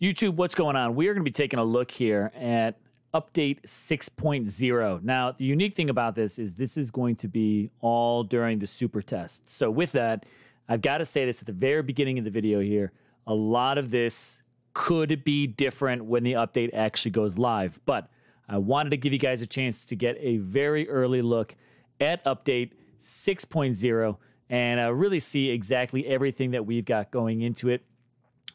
YouTube, what's going on? We are going to be taking a look here at update 6.0. Now, the unique thing about this is going to be all during the super test. So with that, I've got to say this at the very beginning of the video here. A lot of this could be different when the update actually goes live, but I wanted to give you guys a chance to get a very early look at update 6.0 and really see exactly everything that we've got going into it.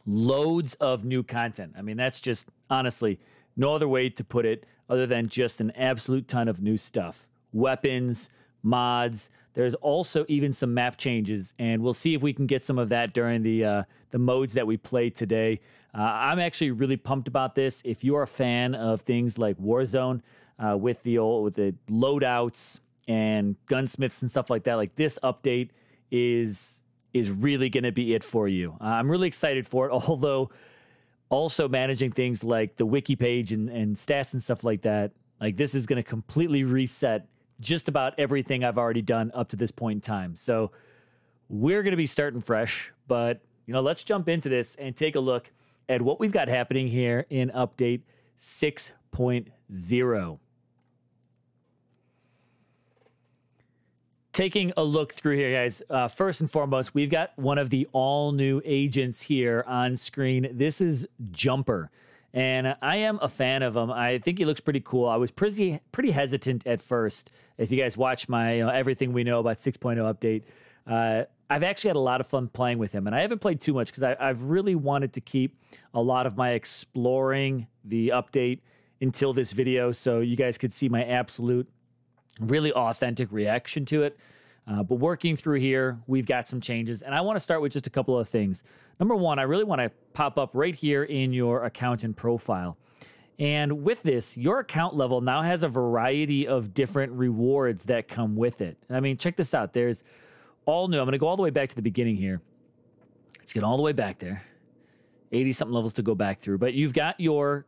Loads of new content. I mean, that's just honestly no other way to put it other than just an absolute ton of new stuff. Weapons, mods. There's also even some map changes, and we'll see if we can get some of that during the modes that we play today. I'm actually really pumped about this. If you're a fan of things like Warzone with the loadouts and gunsmiths and stuff like that, like this update is really going to be it for you. I'm really excited for it, although also managing things like the wiki page and stats and stuff like that, like this is going to completely reset just about everything I've already done up to this point in time. So we're going to be starting fresh, but you know, let's jump into this and take a look at what we've got happening here in update 6.0. Taking a look through here, guys, first and foremost, we've got one of the all-new agents here on screen. This is Jumper, and I am a fan of him. I think he looks pretty cool. I was pretty hesitant at first. If you guys watch my everything we know about 6.0 update, I've actually had a lot of fun playing with him, and I haven't played too much because I've really wanted to keep a lot of my exploring the update until this video so you guys could see my absolute really authentic reaction to it. But working through here, we've got some changes, and I want to start with just a couple of things. Number one, I really want to pop up right here in your account and profile. And with this, your account level now has a variety of different rewards that come with it. I mean, check this out. There's all new. I'm going to go all the way back to the beginning here. Let's get all the way back there. 80-something levels to go back through. But you've got your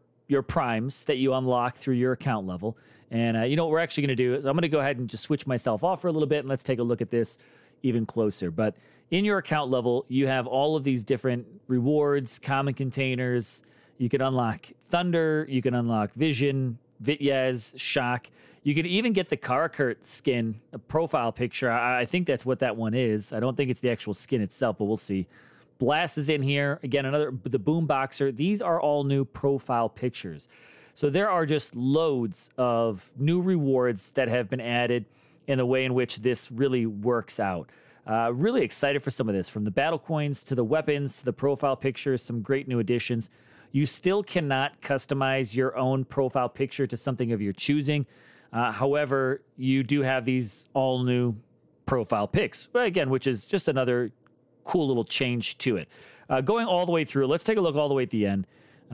primes that you unlock through your account level. And you know what we're actually going to do is I'm going to go ahead and just switch myself off for a little bit, and let's take a look at this even closer. But in your account level, you have all of these different rewards, common containers. You can unlock Thunder. You can unlock Vision, Vityaz, Shock. You can even get the Karakurt skin, a profile picture. I think that's what that one is. I don't think it's the actual skin itself, but we'll see. Blast is in here. Again, the Boomboxer. These are all new profile pictures. So there are just loads of new rewards that have been added in the way in which this really works out. Really excited for some of this, from the battle coins to the weapons to the profile pictures, some great new additions. You still cannot customize your own profile picture to something of your choosing. However, you do have these all new profile pics, again, which is just another cool little change to it. Going all the way through, let's take a look all the way at the end.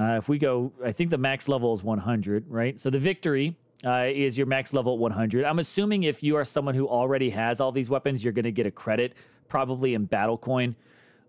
If we go, I think the max level is 100, right? So the victory is your max level at 100. I'm assuming if you are someone who already has all these weapons, you're going to get a credit, probably in battle coin,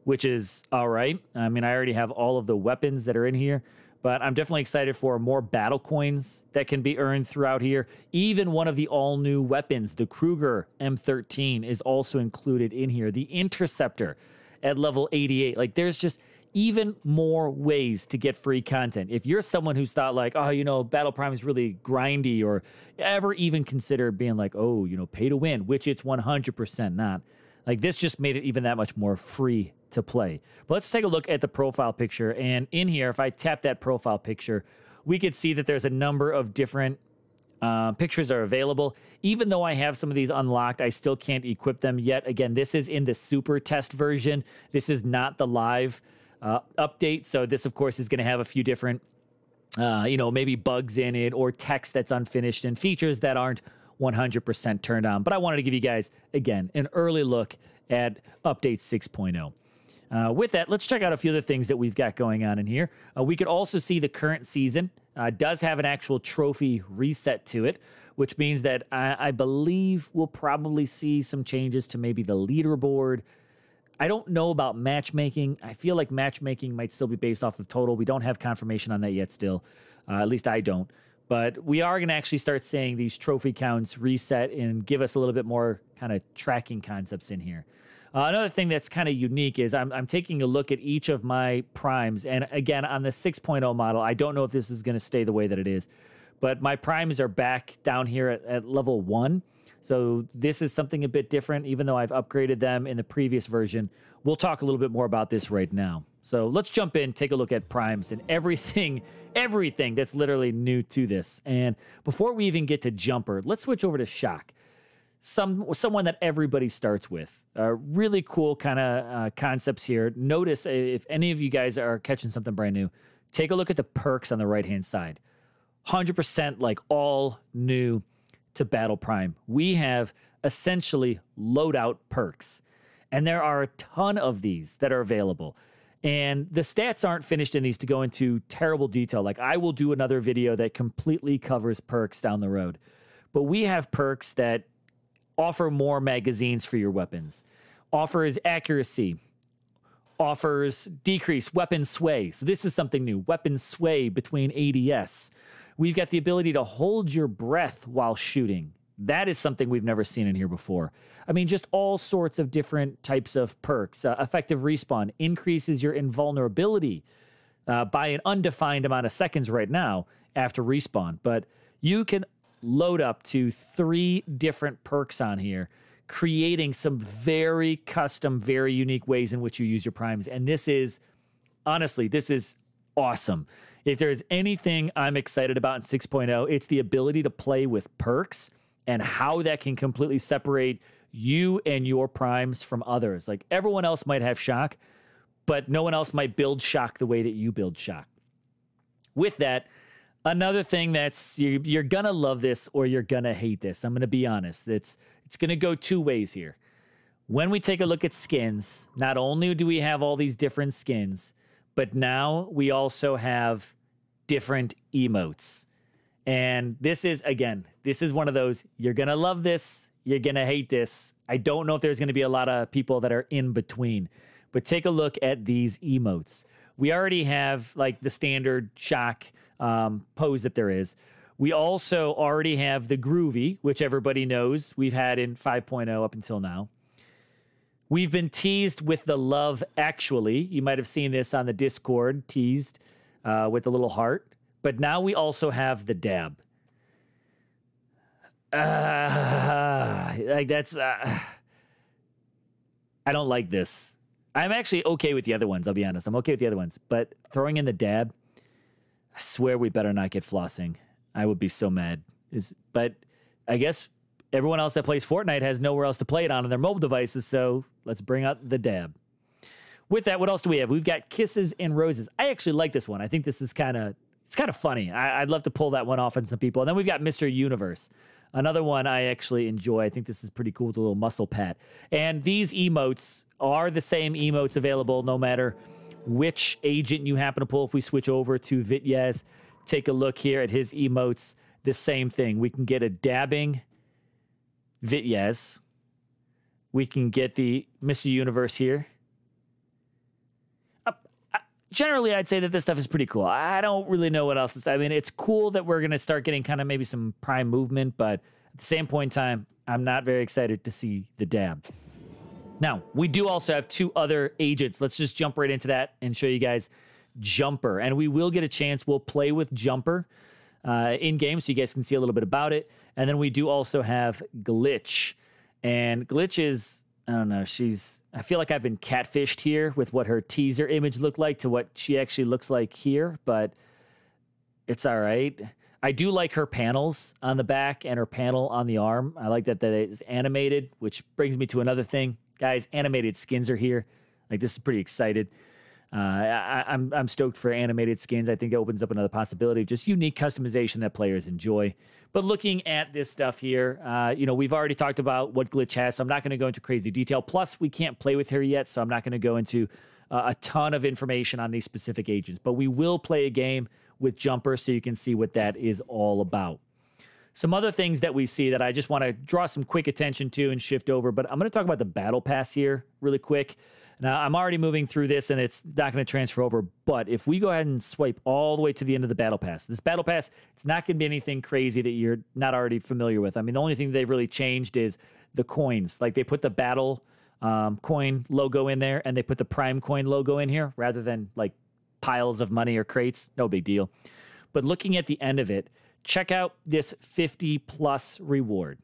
which is all right. I mean, I already have all of the weapons that are in here, but I'm definitely excited for more battle coins that can be earned throughout here. Even one of the all-new weapons, the Kruger M13, is also included in here. The Interceptor at level 88. Like, there's just even more ways to get free content. If you're someone who's thought like, oh, you know, Battle Prime is really grindy, or ever even considered being like, oh, you know, pay to win, which it's 100% not. Like, this just made it even that much more free to play. But let's take a look at the profile picture. And in here, if I tap that profile picture, we could see that there's a number of different pictures are available. Even though I have some of these unlocked, I still can't equip them yet. Again, this is in the super test version. This is not the live update. So this, of course, is going to have a few different, you know, maybe bugs in it or text that's unfinished and features that aren't 100% turned on. But I wanted to give you guys, again, an early look at update 6.0. With that, let's check out a few of the things that we've got going on in here. We could also see the current season does have an actual trophy reset to it, which means that I believe we'll probably see some changes to maybe the leaderboard. I don't know about matchmaking. I feel like matchmaking might still be based off of total. We don't have confirmation on that yet still. At least I don't. But we are going to actually start seeing these trophy counts reset and give us a little bit more kind of tracking concepts in here. Another thing that's kind of unique is I'm taking a look at each of my primes. And again, on the 6.0 model, I don't know if this is going to stay the way that it is, but my primes are back down here at level 1. So this is something a bit different, even though I've upgraded them in the previous version. We'll talk a little bit more about this right now. So let's jump in, take a look at primes and everything that's literally new to this. And before we even get to Jumper, let's switch over to Shock. Someone that everybody starts with. Really cool kind of concepts here. Notice, if any of you guys are catching something brand new, take a look at the perks on the right-hand side. 100% like all new to Battle Prime. We have essentially loadout perks, and there are a ton of these that are available. And the stats aren't finished in these to go into terrible detail. Like, I will do another video that completely covers perks down the road. But we have perks that offer more magazines for your weapons, offers accuracy, offers decreased weapon sway. So this is something new, weapon sway between ADS. We've got the ability to hold your breath while shooting. That is something we've never seen in here before. I mean, just all sorts of different types of perks. Effective respawn increases your invulnerability by an undefined amount of seconds right now after respawn. But you can load up to 3 different perks on here, creating some very custom, very unique ways in which you use your primes. And this is, honestly, this is awesome. If there's anything I'm excited about in 6.0, it's the ability to play with perks and how that can completely separate you and your primes from others. Like, everyone else might have Shock, but no one else might build Shock the way that you build Shock. With that, another thing that's, you're going to love this or you're going to hate this. I'm going to be honest. It's going to go 2 ways here. When we take a look at skins, not only do we have all these different skins, but now we also have different emotes. And this is, again, this is one of those, you're going to love this, you're going to hate this. I don't know if there's going to be a lot of people that are in between, but take a look at these emotes. We already have like the standard Shock pose that there is. We also already have the Groovy, which everybody knows we've had in 5.0 up until now. We've been teased with the Love Actually. You might have seen this on the Discord, teased with a little heart. But now we also have the Dab. Like, that's... I don't like this. I'm actually okay with the other ones, I'll be honest. I'm okay with the other ones. But throwing in the Dab, I swear we better not get flossing. I would be so mad. But I guess everyone else that plays Fortnite has nowhere else to play it on their mobile devices, so let's bring out the Dab. With that, what else do we have? We've got Kisses and Roses. I actually like this one. I think this is kind of funny. I'd love to pull that one off on some people. And then we've got Mr. Universe. Another one I actually enjoy. I think this is pretty cool with a little muscle pat. And these emotes are the same emotes available no matter which agent you happen to pull. If we switch over to Vityaz, take a look here at his emotes. The same thing. We can get a dabbing Vityaz. We can get the Mr. Universe here. Generally, I'd say that this stuff is pretty cool. I don't really know what else to say. I mean, it's cool that we're going to start getting kind of maybe some prime movement, but at the same point in time, I'm not very excited to see the Dab. Now, we do also have 2 other agents. Let's just jump right into that and show you guys Jumper. And we will get a chance. We'll play with Jumper in-game so you guys can see a little bit about it. And then we do also have Glitch. And Glitch is... I don't know. I feel like I've been catfished here with what her teaser image looked like to what she actually looks like here, but it's all right. I do like her panels on the back and her panel on the arm. I like that it's animated, which brings me to another thing. Guys, animated skins are here. Like, this is pretty excited. I'm stoked for animated skins. I think it opens up another possibility of just unique customization that players enjoy. But looking at this stuff here, you know, we've already talked about what Glitch has, so I'm not going to go into crazy detail. Plus, we can't play with her yet, so I'm not going to go into a ton of information on these specific agents. But we will play a game with Jumper so you can see what that is all about. Some other things that we see that I just want to draw some quick attention to and shift over, but I'm going to talk about the Battle Pass here really quick. Now, I'm already moving through this, and it's not going to transfer over, but if we go ahead and swipe all the way to the end of the Battle Pass, this Battle Pass, it's not going to be anything crazy that you're not already familiar with. I mean, the only thing they've really changed is the coins. Like, they put the battle coin logo in there, and they put the Prime coin logo in here rather than like piles of money or crates. No big deal. But looking at the end of it, check out this 50 plus reward.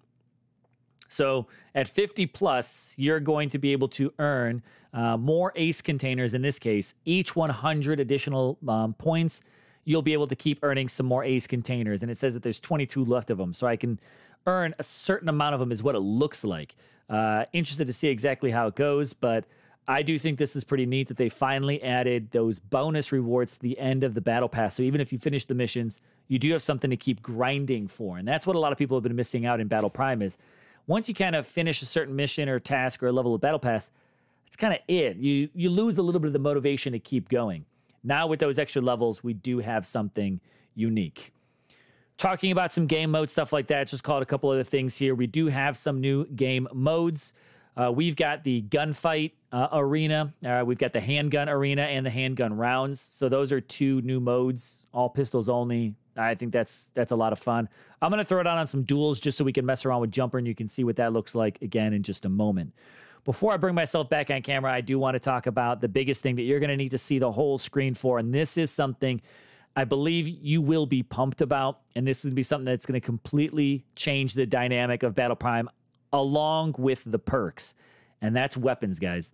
So at 50 plus, you're going to be able to earn more ace containers. In this case, each 100 additional points, you'll be able to keep earning some more ace containers. And it says that there's 22 left of them. So I can earn a certain amount of them is what it looks like. Interested to see exactly how it goes, but I do think this is pretty neat that they finally added those bonus rewards to the end of the battle pass. So even if you finish the missions, you do have something to keep grinding for. And that's what a lot of people have been missing out in Battle Prime is once you kind of finish a certain mission or task or a level of battle pass, it's kind of it. You lose a little bit of the motivation to keep going. Now with those extra levels, we do have something unique. Talking about some game mode, stuff like that, just called a couple other things here. We do have some new game modes. We've got the gunfight arena. We've got the handgun arena and the handgun rounds. So those are two new modes, all pistols only. I think that's a lot of fun. I'm going to throw it on some duels just so we can mess around with Jumper, and you can see what that looks like again in just a moment. Before I bring myself back on camera, I do want to talk about the biggest thing that you're going to need to see the whole screen for, and this is something I believe you will be pumped about, and this is going to be something that's going to completely change the dynamic of Battle Prime along with the perks, and that's weapons, guys.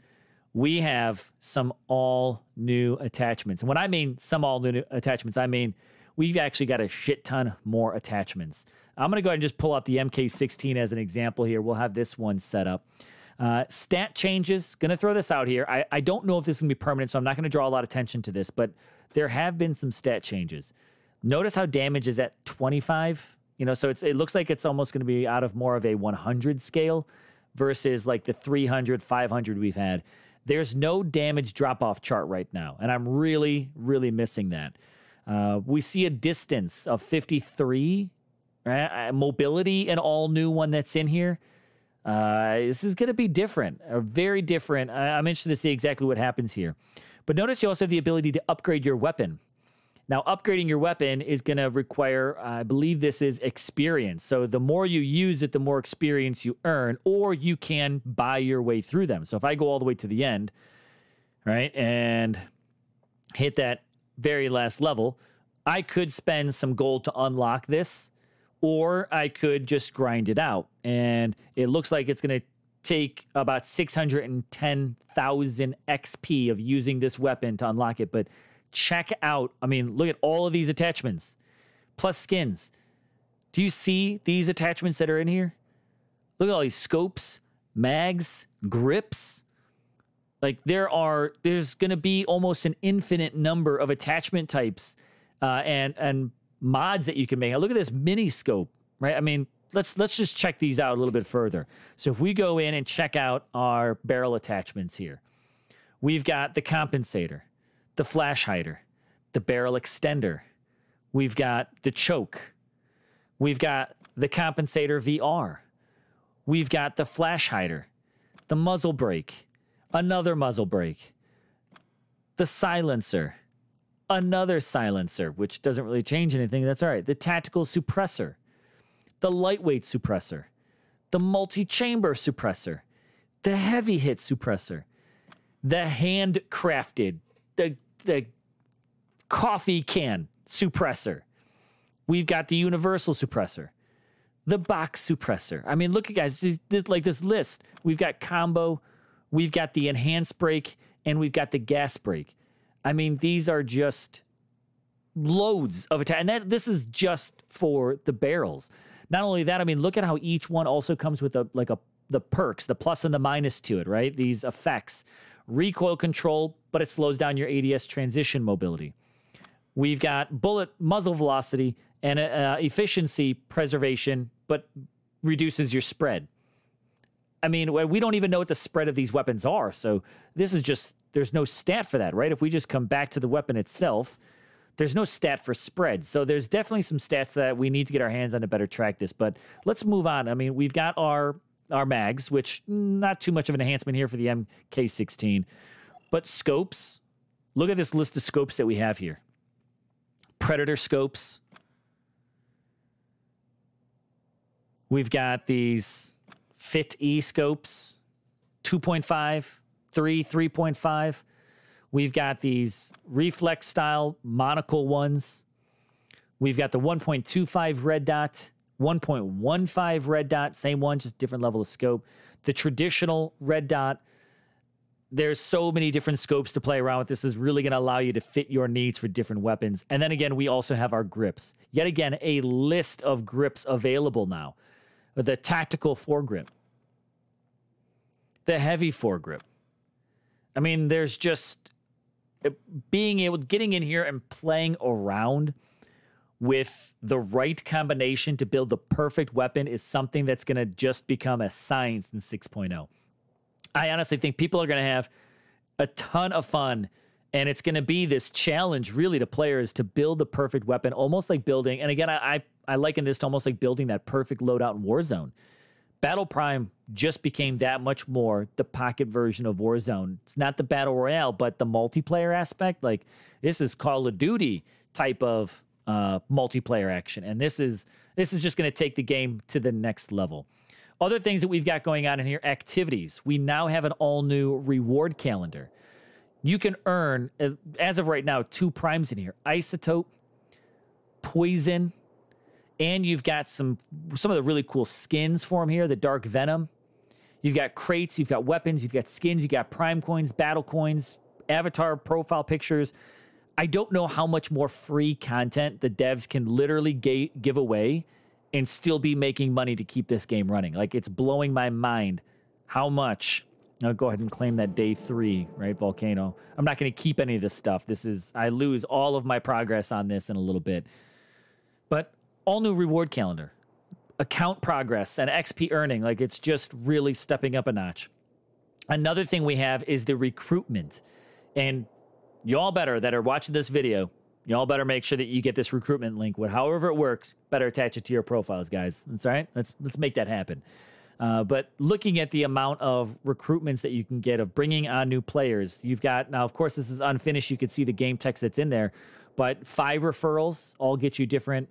We have some all-new attachments. And when I mean some all-new attachments, I mean we've actually got a shit ton more attachments. I'm going to go ahead and just pull out the MK16 as an example here. We'll have this one set up. Stat changes. Going to throw this out here. I don't know if this is going to be permanent, so I'm not going to draw a lot of attention to this, but there have been some stat changes. Notice how damage is at 25. You know, so it looks like it's almost going to be out of more of a 100 scale versus like the 300, 500 we've had. There's no damage drop-off chart right now, and I'm really, really missing that. We see a distance of 53, right? Mobility, an all-new one that's in here. This is going to be different, very different. I'm interested to see exactly what happens here. But notice you also have the ability to upgrade your weapon. Now, upgrading your weapon is going to require, I believe this is experience. So the more you use it, the more experience you earn, or you can buy your way through them. So if I go all the way to the end, right, and hit that very last level, I could spend some gold to unlock this, or I could just grind it out. And it looks like it's going to take about 610,000 XP of using this weapon to unlock it. But check out, I mean, look at all of these attachments, plus skins. Do you see these attachments that are in here? Look at all these scopes, mags, grips. Like there's going to be almost an infinite number of attachment types and mods that you can make. Now, look at this mini scope, right? I mean, let's just check these out a little bit further. So if we go in and check out our barrel attachments here, we've got the compensator, the flash hider, the barrel extender. We've got the choke. We've got the compensator VR. We've got the flash hider, the muzzle brake, another muzzle brake, the silencer, another silencer, which doesn't really change anything. That's all right. The tactical suppressor, the lightweight suppressor, the multi-chamber suppressor, the heavy hit suppressor, the handcrafted, the coffee can suppressor. We've got the universal suppressor, the box suppressor. I mean, look at guys, like this list. We've got combo, we've got the enhanced brake, and we've got the gas brake. I mean, these are just loads of attack, and this is just for the barrels. Not only that, I mean, look at how each one also comes with the perks, the plus and the minus to it, right? These effects. Recoil control, but it slows down your ADS transition mobility. We've got bullet muzzle velocity and efficiency preservation, but reduces your spread. I mean, we don't even know what the spread of these weapons are, so this is just, there's no stat for that, right? If we just come back to the weapon itself, there's no stat for spread. So there's definitely some stats that we need to get our hands on to better track this, but let's move on. I mean, we've got our mags, which not too much of an enhancement here for the MK16, but scopes. Look at this list of scopes that we have here. Predator scopes. We've got these Fit E scopes. 2.5, 3, 3.5. We've got these reflex style monocle ones. We've got the 1.25 red dot, 1.15 red dot, same one, just different level of scope. The traditional red dot. There's so many different scopes to play around with. This is really going to allow you to fit your needs for different weapons. And then again, we also have our grips. Yet again, a list of grips available now. The tactical foregrip. The heavy foregrip. I mean, there's just getting in here and playing around with the right combination to build the perfect weapon is something that's going to just become a science in 6.0. I honestly think people are going to have a ton of fun, and it's going to be this challenge really to players to build the perfect weapon, almost like building, and again, I liken this to almost like building that perfect loadout in Warzone. Battle Prime just became that much more the pocket version of Warzone. It's not the Battle Royale, but the multiplayer aspect. Like, this is Call of Duty type of multiplayer action, and this is just going to take the game to the next level. Other things that we've got going on in here, activities. We now have an all-new reward calendar. You can earn, as of right now, 2 primes in here. Isotope, Poison, and you've got some of the really cool skins for them here, the Dark Venom. You've got crates, you've got weapons, you've got skins, you've got prime coins, battle coins, avatar profile pictures. I don't know how much more free content the devs can literally give away and still be making money to keep this game running. Like, it's blowing my mind how much. I'll go ahead and claim that day 3, right? Volcano. I'm not going to keep any of this stuff. I lose all of my progress on this in a little bit. But all new reward calendar, account progress, and XP earning. Like, it's just really stepping up a notch. Another thing we have is the recruitment. And y'all better that are watching this video, y'all better make sure that you get this recruitment link. However it works, better attach it to your profiles, guys. That's all right. Let's make that happen. But looking at the amount of recruitments that you can get of bringing on new players, you've got, now, of course, this is unfinished. You can see the game text that's in there. But 5 referrals all get you different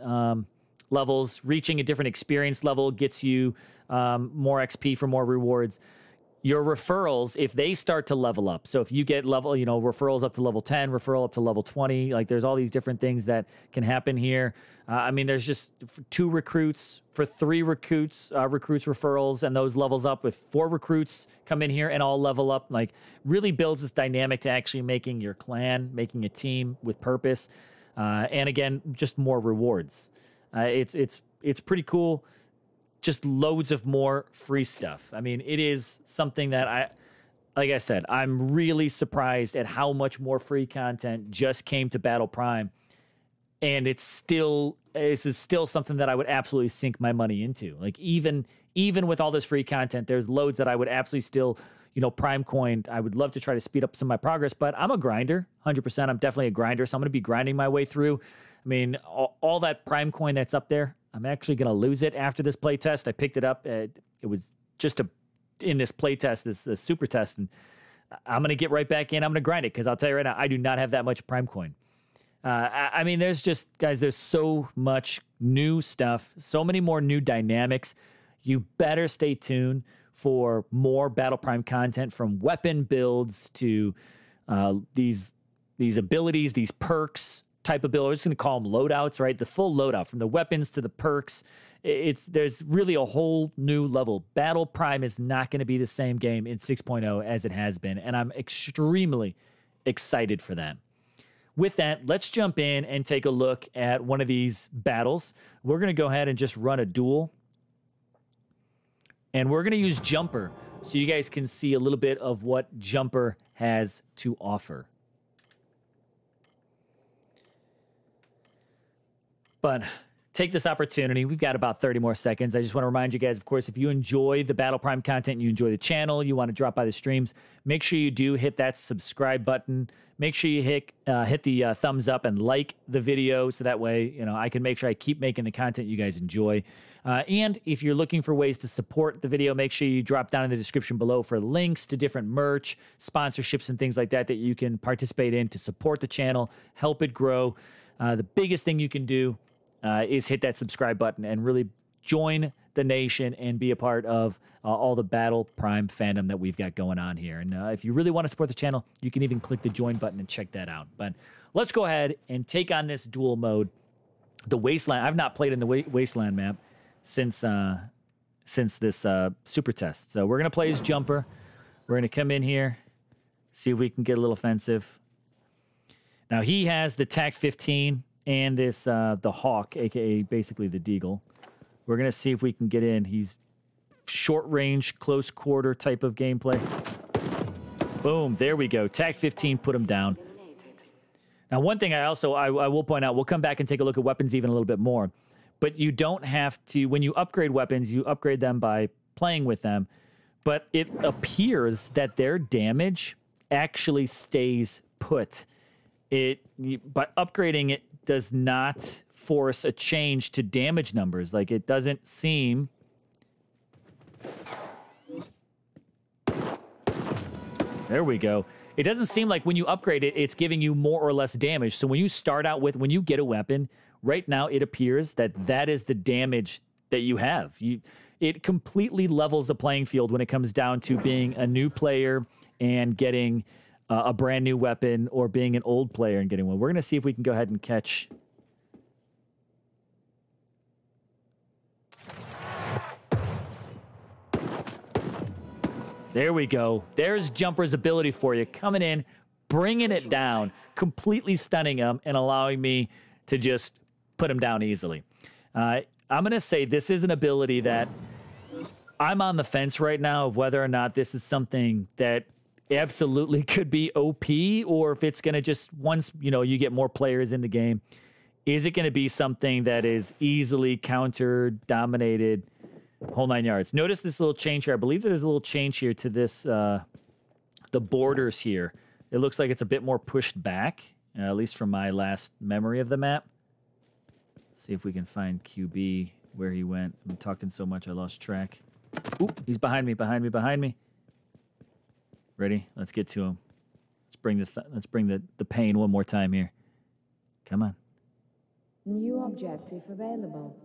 levels. Reaching a different experience level gets you more XP for more rewards. Your referrals, if they start to level up, so if you get referrals up to level 10, referral up to level 20, like, there's all these different things that can happen here. I mean, there's just 2 recruits for 3 recruits referrals, and those levels up with 4 recruits come in here and all level up. Like, really builds this dynamic to actually making your clan, making a team with purpose. And again, just more rewards. It's pretty cool. Just loads of more free stuff. I mean, it is something that like I said, I'm really surprised at how much more free content just came to Battle Prime. And this is still something that I would absolutely sink my money into. Like, even with all this free content, there's loads that I would absolutely still, prime coin. I would love to try to speed up some of my progress, but I'm a grinder, 100%. I'm definitely a grinder, so I'm going to be grinding my way through. I mean, all that prime coin that's up there, I'm actually going to lose it after this playtest. I picked it up. It was just in this playtest, this super test, and I'm going to get right back in. I'm going to grind it because I'll tell you right now, I do not have that much prime coin. I mean, there's so much new stuff, so many more new dynamics. You better stay tuned for more Battle Prime content, from weapon builds to these abilities, these perks, type of build. We're just going to call them loadouts, right? The full loadout, from the weapons to the perks. There's really a whole new level. Battle Prime is not going to be the same game in 6.0 as it has been, and I'm extremely excited for that. With that, let's jump in and take a look at one of these battles. We're going to go ahead and just run a duel, and we're going to use Jumper so you guys can see a little bit of what Jumper has to offer. But take this opportunity. We've got about 30 more seconds. I just want to remind you guys, of course, if you enjoy the Battle Prime content, you enjoy the channel, you want to drop by the streams, make sure you do hit that subscribe button. Make sure you hit the thumbs up and like the video, so that way, I can make sure I keep making the content you guys enjoy. And if you're looking for ways to support the video, make sure you drop down in the description below for links to different merch, sponsorships, and things like that you can participate in to support the channel, help it grow. The biggest thing you can do is hit that subscribe button and really join the nation and be a part of all the Battle Prime fandom that we've got going on here. And if you really want to support the channel, you can even click the join button and check that out. But let's go ahead and take on this duel mode. The Wasteland. I've not played in the Wasteland map since this super test. So we're going to play as Jumper. We're going to come in here, see if we can get a little offensive. Now, he has the TAC 15 and this the Hawk, a.k.a. basically the Deagle. We're going to see if we can get in. He's short range, close quarter type of gameplay. Boom, there we go. TAC 15 put him down. Now, one thing I will point out, we'll come back and take a look at weapons even a little bit more. But you don't have to, when you upgrade weapons, you upgrade them by playing with them. But it appears that their damage actually stays put. By upgrading it does not force a change to damage numbers. Like, it doesn't seem... There we go. It doesn't seem like when you upgrade it, it's giving you more or less damage. So when you start out with, when you get a weapon, right now it appears that that is the damage that you have. It completely levels the playing field when it comes down to being a new player and getting a brand new weapon, or being an old player and getting one. We're going to see if we can go ahead and catch... There we go. There's Jumper's ability for you. Coming in, bringing it down, completely stunning him, and allowing me to just put him down easily. I'm going to say this is an ability that I'm on the fence right now of whether or not this is something that absolutely could be OP, or if it's going to just, once, you know, you get more players in the game, is it going to be something that is easily countered, dominated, whole 9 yards. Notice this little change here. I believe there's a little change here to this, the borders here. It looks like it's a bit more pushed back, at least from my last memory of the map. Let's see if we can find QB, where he went. I'm talking so much I lost track. Oop, he's behind me, behind me, behind me. Ready? Let's get to him. Let's bring the pain one more time here. Come on. New objective available.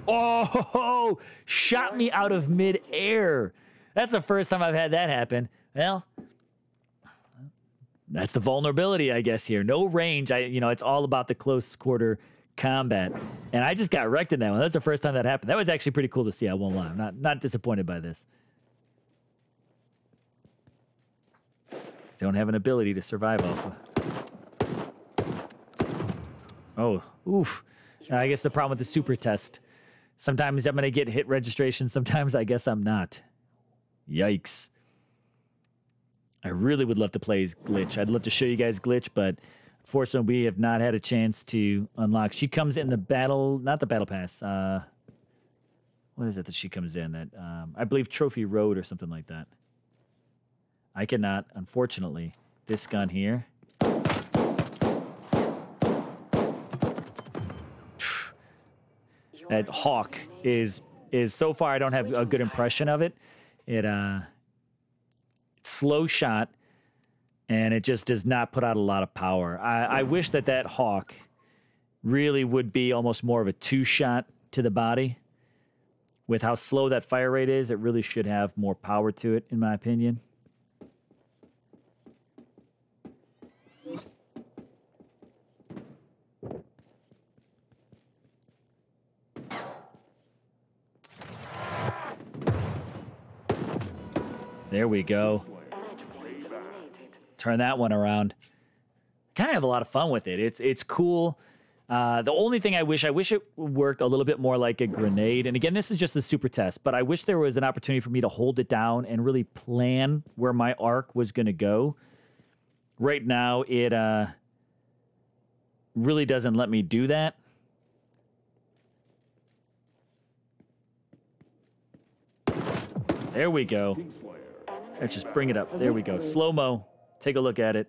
Oh, shot me out of mid-air. That's the first time I've had that happen. Well, that's the vulnerability, I guess, here. No range. It's all about the close quarter combat. And I just got wrecked in that one. That's the first time that happened. That was actually pretty cool to see. I won't lie. I'm not disappointed by this. Don't have an ability to survive alpha. Oh, oof. I guess the problem with the super test. Sometimes I'm going to get hit registration. Sometimes I guess I'm not. Yikes. I really would love to play as Glitch. I'd love to show you guys Glitch, but unfortunately we have not had a chance to unlock. She comes in the battle, not the battle pass. What is it that she comes in? That I believe Trophy Road or something like that. I cannot, unfortunately. This gun here. That Hawk is so far I don't have a good impression of it. It's slow shot, and it just does not put out a lot of power. I wish that Hawk really would be almost more of a two-shot to the body. With how slow that fire rate is, it really should have more power to it, in my opinion. There we go. Turn that one around. Kind of have a lot of fun with it. It's cool. The only thing I wish it worked a little bit more like a grenade. And again, this is just the super test, but I wish there was an opportunity for me to hold it down and really plan where my arc was going to go. Right now, it really doesn't let me do that. There we go. Let's just bring it up. There we go. Slow-mo. Take a look at it.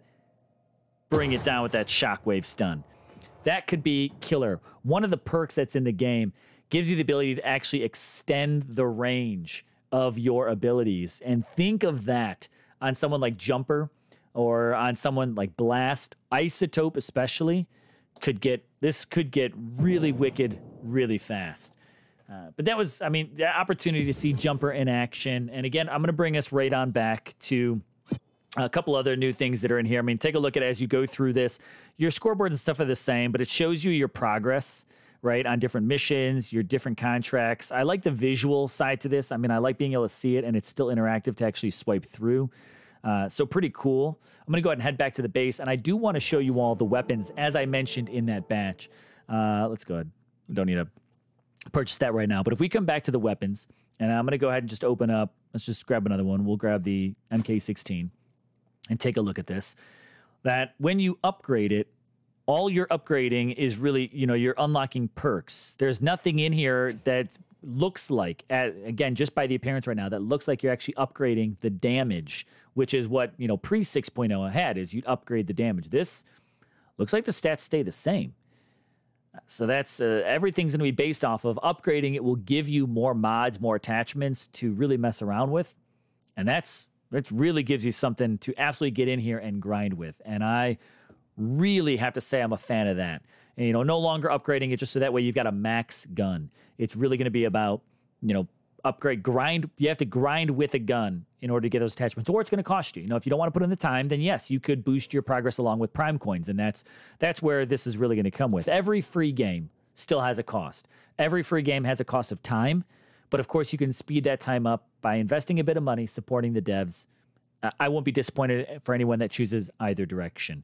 Bring it down with that shockwave stun. That could be killer. One of the perks that's in the game gives you the ability to actually extend the range of your abilities. And think of that on someone like Jumper or on someone like Blast. Isotope especially could get this could get really wicked really fast. But that was, I mean, the opportunity to see Jumper in action. And again, I'm going to bring us right on back to a couple other new things that are in here. I mean, take a look at it as you go through this. Your scoreboards and stuff are the same, but it shows you your progress, right, on different missions, your different contracts. I like the visual side to this. I mean, I like being able to see it, and it's still interactive to actually swipe through. So pretty cool. I'm going to go ahead and head back to the base, and I do want to show you all the weapons, as I mentioned in that batch. Let's go ahead. We don't need to purchase that right now. But if we come back to the weapons, and I'm going to go ahead and just open up, let's just grab another one. We'll grab the MK16 and take a look at this. That when you upgrade it, all you're upgrading is really, you know, you're unlocking perks. There's nothing in here that looks like, again, just by the appearance right now, that looks like you're actually upgrading the damage, which is what, you know, pre 6.0 had, is you'd upgrade the damage. This looks like the stats stay the same. So that's, everything's going to be based off of upgrading. It will give you more mods, more attachments to really mess around with. And that really gives you something to absolutely get in here and grind with. And I really have to say I'm a fan of that. And, you know, no longer upgrading it just so that way you've got a max gun. It's really going to be about, you know, grind. You have to grind with a gun in order to get those attachments, or it's going to cost you. You know, if you don't want to put in the time, then yes, you could boost your progress along with Prime coins. And that's where this is really going to come with. Every free game still has a cost. Every free game has a cost of time. But of course, you can speed that time up by investing a bit of money, supporting the devs. I won't be disappointed for anyone that chooses either direction.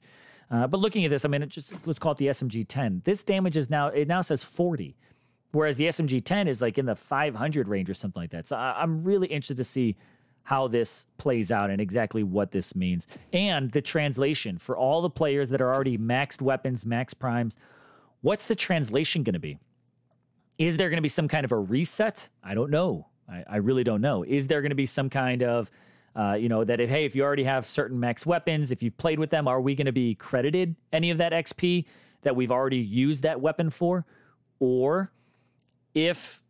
But looking at this, I mean, let's call it the SMG-10. This damage is it now says 40, whereas the SMG-10 is like in the 500 range or something like that. So I'm really interested to see how this plays out and exactly what this means. And the translation for all the players that are already maxed weapons, max primes, what's the translation going to be? Is there going to be some kind of a reset? I don't know. I really don't know. Is there going to be some kind of, you know, that if you already have certain max weapons, if you've played with them, are we going to be credited any of that XP that we've already used that weapon for? Or if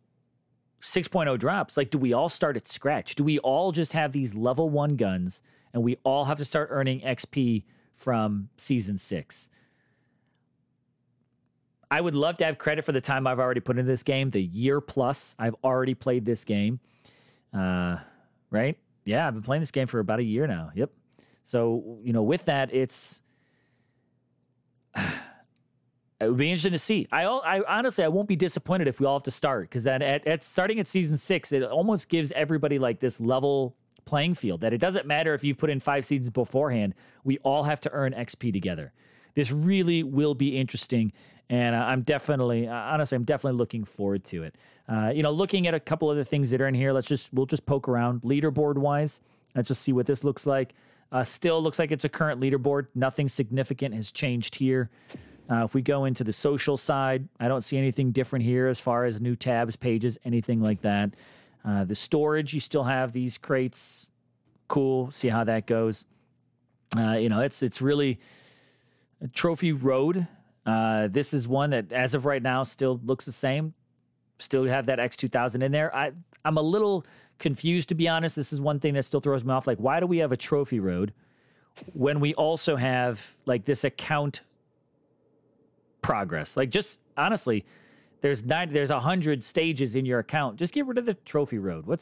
6.0 drops, like, do we all start at scratch? Do we all just have these level 1 guns and we all have to start earning XP from Season 6? I would love to have credit for the time I've already put into this game, the year plus I've already played this game. Right? Yeah, I've been playing this game for about a year now. Yep. So, you know, with that, it would be interesting to see. I honestly, I won't be disappointed if we all have to start, because then at starting at Season 6, it almost gives everybody like this level playing field, that it doesn't matter if you've put in 5 seasons beforehand. We all have to earn XP together. This really will be interesting, and I'm definitely, honestly, I'm definitely looking forward to it. You know, looking at a couple of the things that are in here, we'll just poke around leaderboard-wise. Let's just see what this looks like. Still looks like it's a current leaderboard. Nothing significant has changed here. If we go into the social side, I don't see anything different here as far as new tabs, pages, anything like that. The storage, you still have these crates. Cool. See how that goes. You know, it's really a Trophy Road. This is one that, as of right now, still looks the same. Still have that X2000 in there. I'm a little confused, to be honest. This is one thing that still throws me off. Like, why do we have a Trophy Road when we also have, like, this account progress? Like, just honestly, there's 100 stages in your account. Just get rid of the Trophy Road. What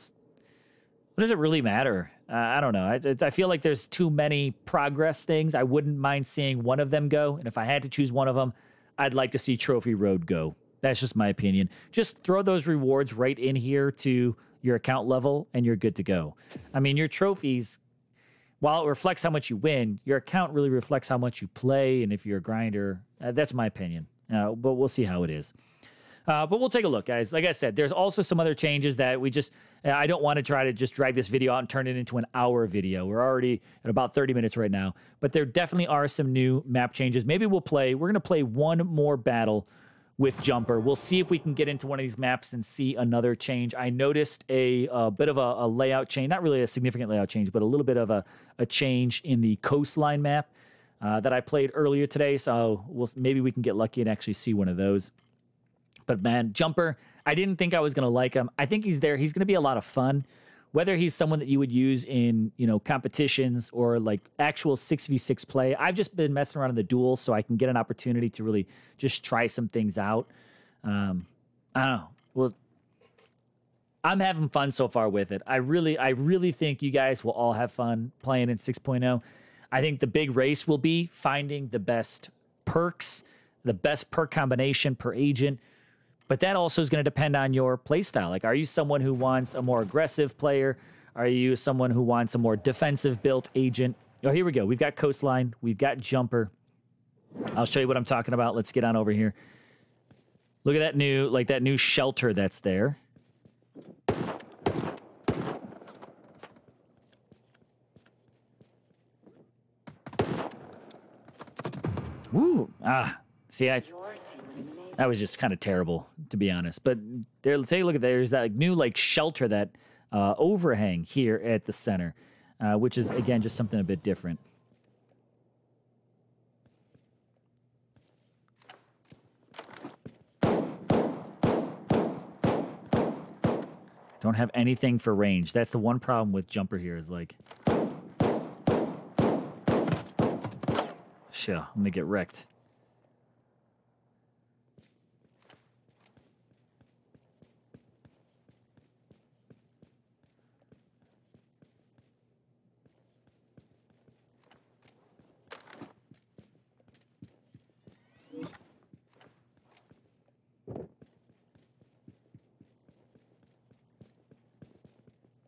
does it really matter? I don't know. I feel like there's too many progress things. I wouldn't mind seeing one of them go. And if I had to choose one of them, I'd like to see Trophy Road go. That's just my opinion. Just throw those rewards right in here to your account level and you're good to go. I mean, your trophies, while it reflects how much you win, your account really reflects how much you play. And if you're a grinder, that's my opinion. But we'll see how it is. But we'll take a look, guys. Like I said, there's also some other changes that I don't want to try to just drag this video out and turn it into an hour video. We're already at about 30 minutes right now. But there definitely are some new map changes. Maybe we're going to play one more battle with Jumper. We'll see if we can get into one of these maps and see another change. I noticed a bit of a layout change, not really a significant layout change, but a little bit of a change in the coastline map that I played earlier today. So maybe we can get lucky and actually see one of those. But man, Jumper, I didn't think I was going to like him. I think he's there. He's going to be a lot of fun. whether he's someone that you would use in, you know, competitions or like actual 6v6 play. I've just been messing around in the duel so I can get an opportunity to really just try some things out. I don't know. Well, I'm having fun so far with it. I really think you guys will all have fun playing in 6.0. I think the big race will be finding the best perks, the best perk combination per agent. But that also is going to depend on your playstyle. Like, are you someone who wants a more aggressive player? Are you someone who wants a more defensive built agent? Oh, here we go. We've got Coastline. We've got Jumper. I'll show you what I'm talking about. Let's get on over here. Look at that new shelter that's there. Woo! See, that was just kind of terrible, to be honest. But there, take a look at that. There's that new like shelter, that overhang here at the center, which is again just something a bit different. Don't have anything for range. That's the one problem with Jumper here is like, shit, I'm gonna get wrecked.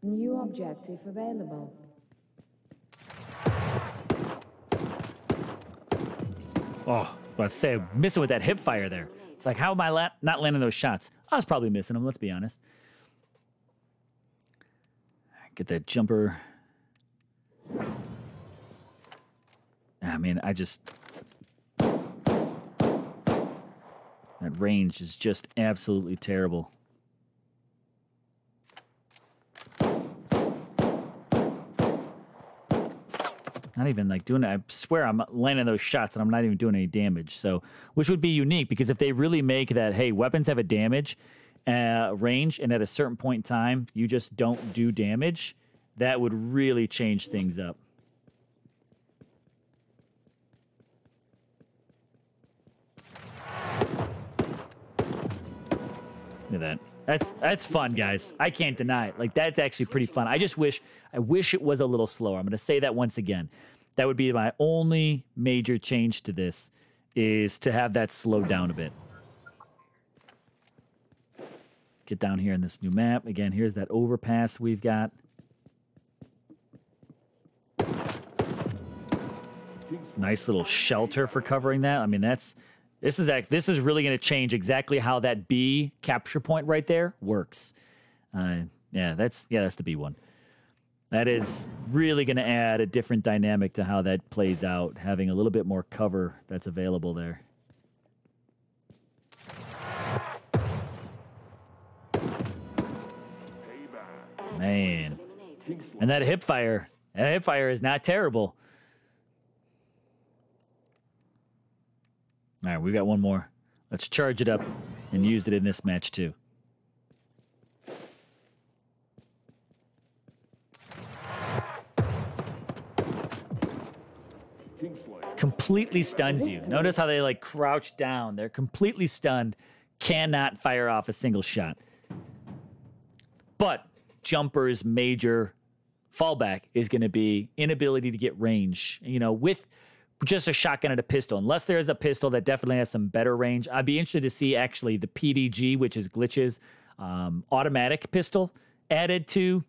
New objective available. Oh, I was about to say, I'm missing with that hip fire there. It's like, how am I not landing those shots? I was probably missing them, let's be honest. Get that Jumper. I mean, that range is just absolutely terrible. Not even like doing it. I swear I'm landing those shots and I'm not even doing any damage. So, which would be unique because if they really make that, hey, weapons have a damage range, and at a certain point in time you just don't do damage, that would really change things up. Look at that. That's fun, guys. I can't deny it. Like, that's actually pretty fun. I wish it was a little slower. I'm going to say that once again. That would be my only major change to this, is to have that slowed down a bit. Get down here in this new map. Again, here's that overpass we've got. Nice little shelter for covering that. I mean, this is really going to change exactly how that B capture point right there works. Yeah, that's the B one. That is really going to add a different dynamic to how that plays out, having a little bit more cover that's available there. Man. And that hip fire is not terrible. All right, we got one more. Let's charge it up and use it in this match too. Completely stuns you. Notice how they like crouch down. They're completely stunned. Cannot fire off a single shot. But Jumper's major fallback is going to be inability to get range. You know, with just a shotgun and a pistol. Unless there is a pistol that definitely has some better range. I'd be interested to see actually the PDG, which is Glitch's automatic pistol, added to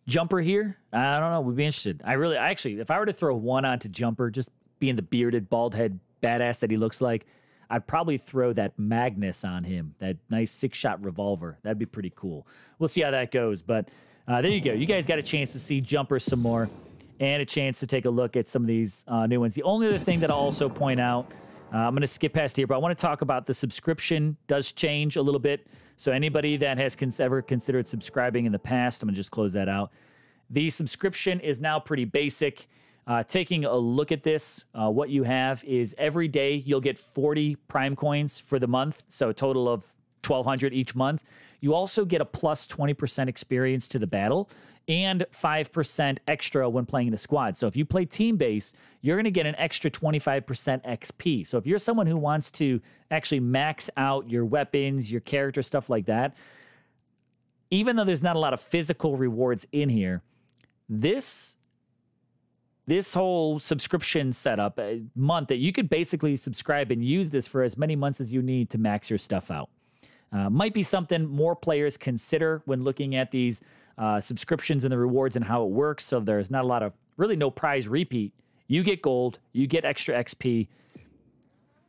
Jumper here. I don't know. We'd be interested. Actually, if I were to throw one onto Jumper, just being the bearded, bald head badass that he looks like, I'd probably throw that Magnus on him, that nice 6-shot revolver. That'd be pretty cool. We'll see how that goes. But there you go. You guys got a chance to see Jumper some more and a chance to take a look at some of these new ones. The only other thing that I'll also point out, I'm going to skip past here, but I want to talk about the subscription does change a little bit. So anybody that has ever considered subscribing in the past, I'm going to just close that out. The subscription is now pretty basic. Taking a look at this, what you have is every day you'll get 40 Prime coins for the month. So a total of 1,200 each month. You also get a plus 20% experience to the battle and 5% extra when playing in a squad. So if you play team-based, you're going to get an extra 25% XP. So if you're someone who wants to actually max out your weapons, your character, stuff like that, even though there's not a lot of physical rewards in here, this whole subscription setup, a month that you could basically subscribe and use this for as many months as you need to max your stuff out. Might be something more players consider when looking at these subscriptions and the rewards and how it works. So there's not a lot of, really no prize repeat. You get gold, you get extra XP.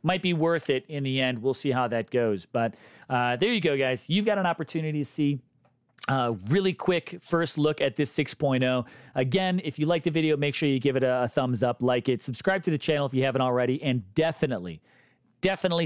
Might be worth it in the end. We'll see how that goes. But there you go, guys. You've got an opportunity to see really quick first look at this 6.0. Again, if you like the video, make sure you give it a thumbs up, like it, subscribe to the channel if you haven't already, and definitely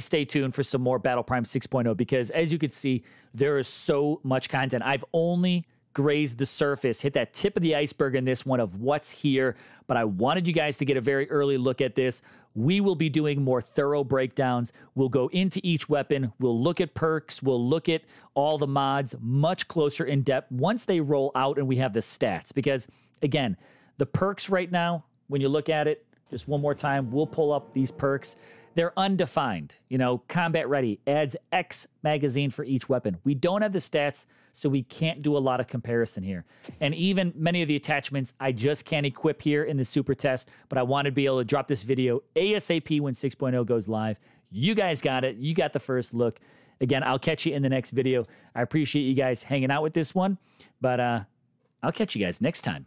stay tuned for some more Battle Prime 6.0 because as you can see, there is so much content. I've only grazed the surface, hit that tip of the iceberg in this one of what's here, but I wanted you guys to get a very early look at this. We will be doing more thorough breakdowns. We'll go into each weapon. We'll look at perks. We'll look at all the mods much closer in depth once they roll out and we have the stats. Because, again, the perks right now, when you look at it, just one more time, we'll pull up these perks. They're undefined. You know, combat ready adds X magazine for each weapon. We don't have the stats, so we can't do a lot of comparison here. And even many of the attachments I just can't equip here in the super test, but I wanted to be able to drop this video ASAP when 6.0 goes live. You guys got it. You got the first look. Again, I'll catch you in the next video. I appreciate you guys hanging out with this one, but I'll catch you guys next time.